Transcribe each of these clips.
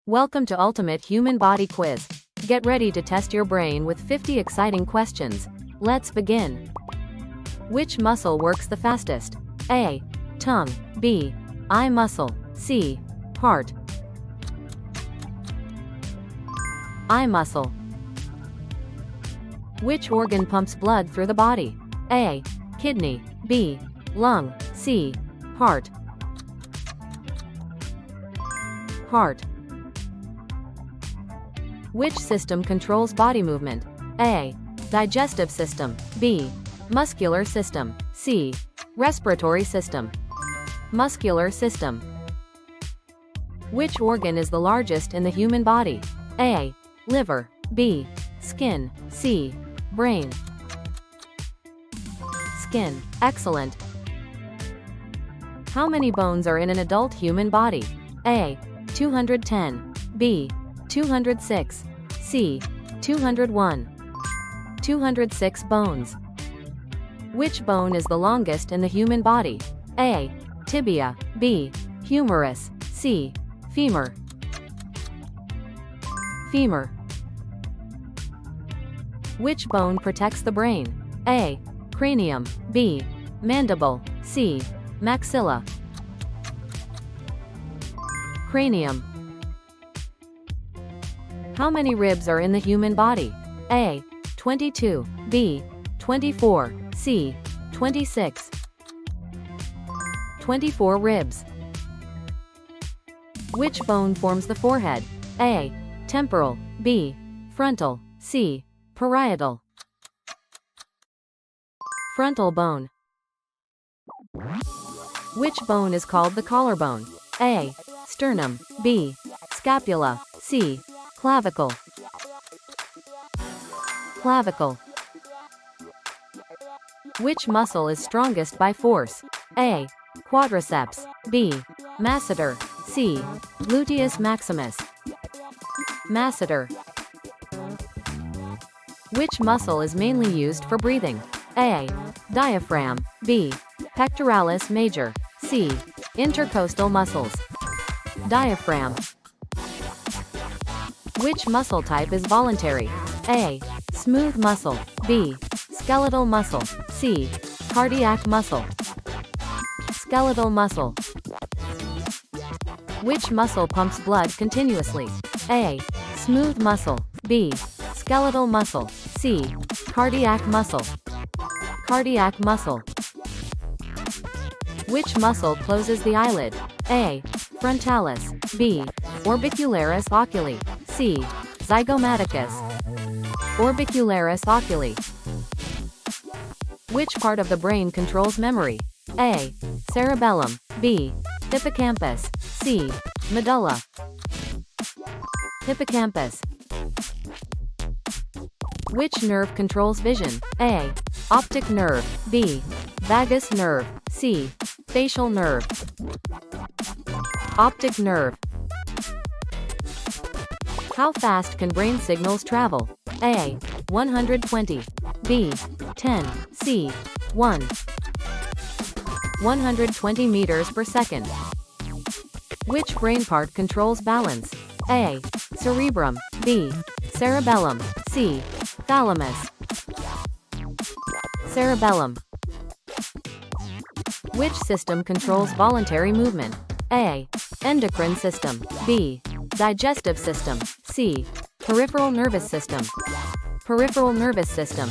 Welcome to Ultimate Human Body Quiz. Get ready to test your brain with 50 exciting questions. Let's begin. Which muscle works the fastest? A. Tongue. B. Eye muscle. C. Heart. Eye muscle. Which organ pumps blood through the body? A. Kidney. B. Lung. C. Heart. Heart. Which system controls body movement? A. Digestive system. B. Muscular system. C. Respiratory system. Muscular system. Which organ is the largest in the human body? A. Liver. B. Skin. C. Brain. Skin. Excellent. How many bones are in an adult human body? A. 210. B. 206. C. 201. 206 bones. Which bone is the longest in the human body? A. Tibia. B. Humerus. C. Femur. Femur. Which bone protects the brain? A. Cranium. B. Mandible. C. Maxilla. Cranium. How many ribs are in the human body? A. 22. B. 24. C. 26. 24 ribs. Which bone forms the forehead? A. Temporal. B. Frontal. C. Parietal. Frontal bone. Which bone is called the collarbone? A. Sternum. B. Scapula. C. Clavicle. Clavicle. Which muscle is strongest by force? A. Quadriceps. B. Masseter. C. Gluteus maximus. Masseter. Which muscle is mainly used for breathing? A. Diaphragm. B. Pectoralis major. C. Intercostal muscles. Diaphragm. Which muscle type is voluntary? A. Smooth muscle. B. Skeletal muscle. C. Cardiac muscle. Skeletal muscle. Which muscle pumps blood continuously? A. Smooth muscle. B. Skeletal muscle. C. Cardiac muscle. Cardiac muscle. Which muscle closes the eyelid? A. Frontalis. B. Orbicularis oculi. C. Zygomaticus. Orbicularis oculi. Which part of the brain controls memory? A. Cerebellum. B. Hippocampus. C. Medulla. Hippocampus. Which nerve controls vision? A. Optic nerve. B. Vagus nerve. C. Facial nerve. Optic nerve. How fast can brain signals travel? A. 120. B. 10. C. 1. 120 meters per second. Which brain part controls balance? A. Cerebrum. B. Cerebellum. C. Thalamus. Cerebellum. Which system controls voluntary movement? A. Endocrine system. B. Digestive system. C. Peripheral nervous system. Peripheral nervous system.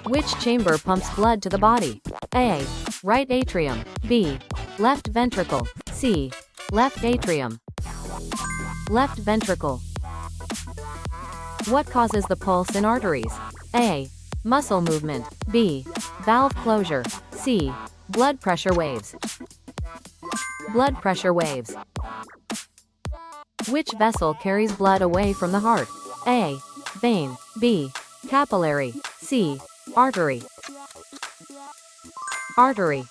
Which chamber pumps blood to the body? A. Right atrium. B. Left ventricle. C. Left atrium. Left ventricle. What causes the pulse in arteries? A. Muscle movement. B. Valve closure. C. Blood pressure waves. Blood pressure waves. Which vessel carries blood away from the heart? A. Vein. B. Capillary. C. Artery. Artery.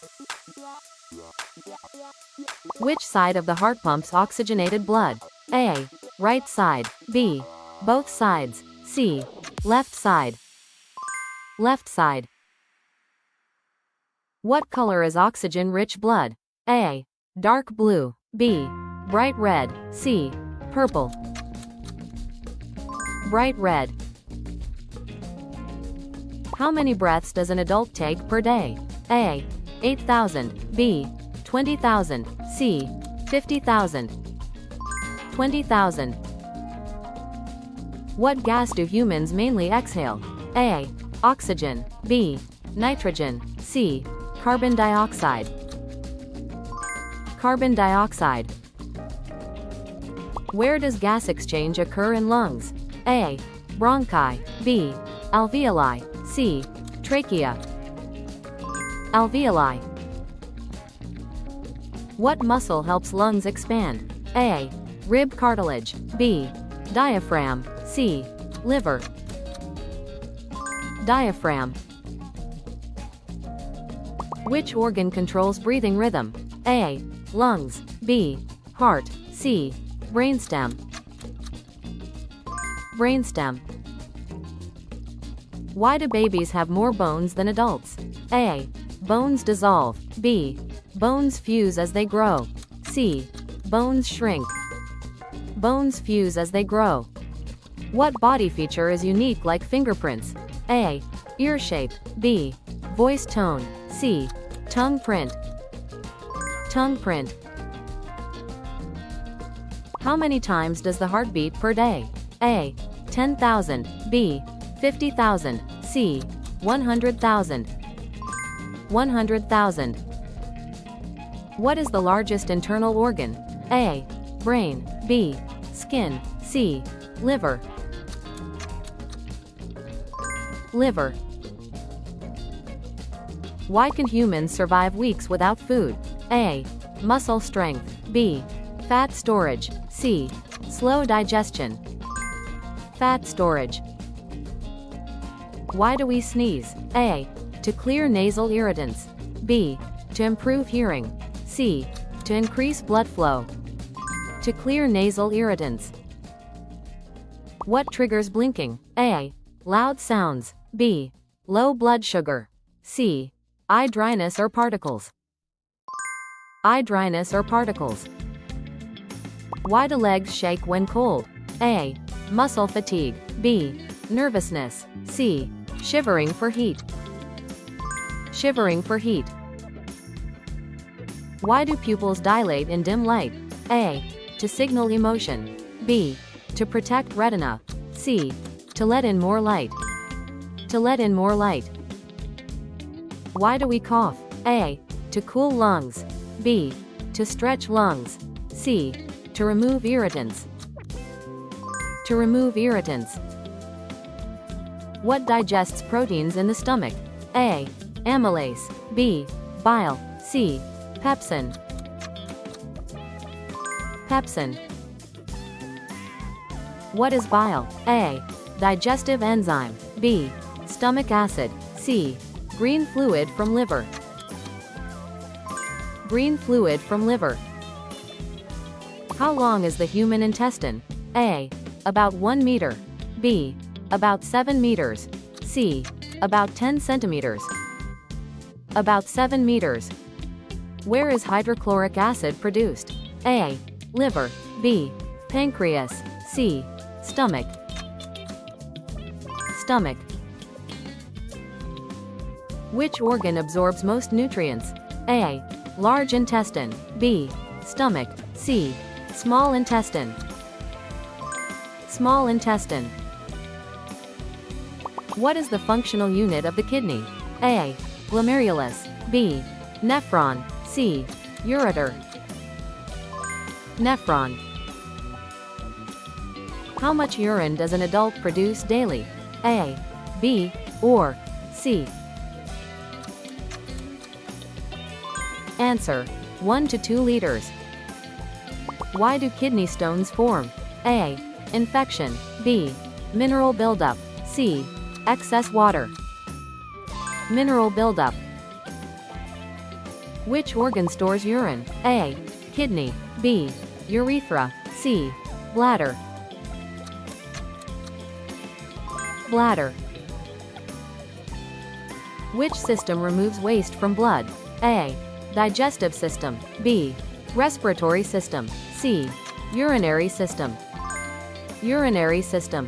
Which side of the heart pumps oxygenated blood? A. Right side. B. Both sides. C. Left side. Left side. What color is oxygen-rich blood? A. Dark blue. B. Bright red. C. Purple. Bright red. How many breaths does an adult take per day? A. 8,000. B. 20,000. C. 50,000. 20,000. What gas do humans mainly exhale? A. Oxygen. B. Nitrogen. C. Carbon dioxide. Carbon dioxide. Where does gas exchange occur in lungs? A. Bronchi. B. Alveoli. C. Trachea. Alveoli. What muscle helps lungs expand? A. Rib cartilage. B. Diaphragm. C. Liver. Diaphragm. Which organ controls breathing rhythm? A. Lungs. B. Heart. C. Brainstem. Brainstem. Why do babies have more bones than adults? A. Bones dissolve. B. Bones fuse as they grow. C. Bones shrink. Bones fuse as they grow. What body feature is unique like fingerprints? A. Ear shape. B. Voice tone. C. Tongue print. Tongue print. How many times does the heart beat per day? A. 10,000. B. 50,000. C. 100,000. 100,000. What is the largest internal organ? A. Brain. B. Skin. C. Liver. Liver. Why can humans survive weeks without food? A. Muscle strength. B. Fat storage. C. Slow digestion. Fat storage. Why do we sneeze? A. To clear nasal irritants. B. To improve hearing. C. To increase blood flow. To clear nasal irritants. What triggers blinking? A. Loud sounds. B. Low blood sugar. C. Eye dryness or particles. Eye dryness or particles. Why do legs shake when cold? A. Muscle fatigue. B. Nervousness. C. Shivering for heat. Shivering for heat. Why do pupils dilate in dim light? A. To signal emotion. B. To protect retina. C. To let in more light. To let in more light. Why do we cough? A. To cool lungs. B. To stretch lungs. C. To remove irritants. To remove irritants. What digests proteins in the stomach? A. Amylase. B. Bile. C. Pepsin. Pepsin. What is bile? A. Digestive enzyme. B. Stomach acid. C. Green fluid from liver. Green fluid from liver. How long is the human intestine? A. About 1 meter. B. About 7 meters. C. About 10 centimeters. About 7 meters. Where is hydrochloric acid produced? A. Liver. B. Pancreas. C. Stomach. Stomach. Which organ absorbs most nutrients? A. Large intestine. B. Stomach. C. Small intestine. Small intestine. What is the functional unit of the kidney? A. Glomerulus. B. Nephron. C. Ureter. Nephron. How much urine does an adult produce daily? A. B. Or C. Answer: 1 to 2 liters. Why do kidney stones form? A. Infection. B. Mineral buildup. C. Excess water. Mineral buildup. Which organ stores urine? A. Kidney. B. Urethra. C. Bladder. Bladder. Which system removes waste from blood? A. Digestive system. B. Respiratory system. C. Urinary system. Urinary system.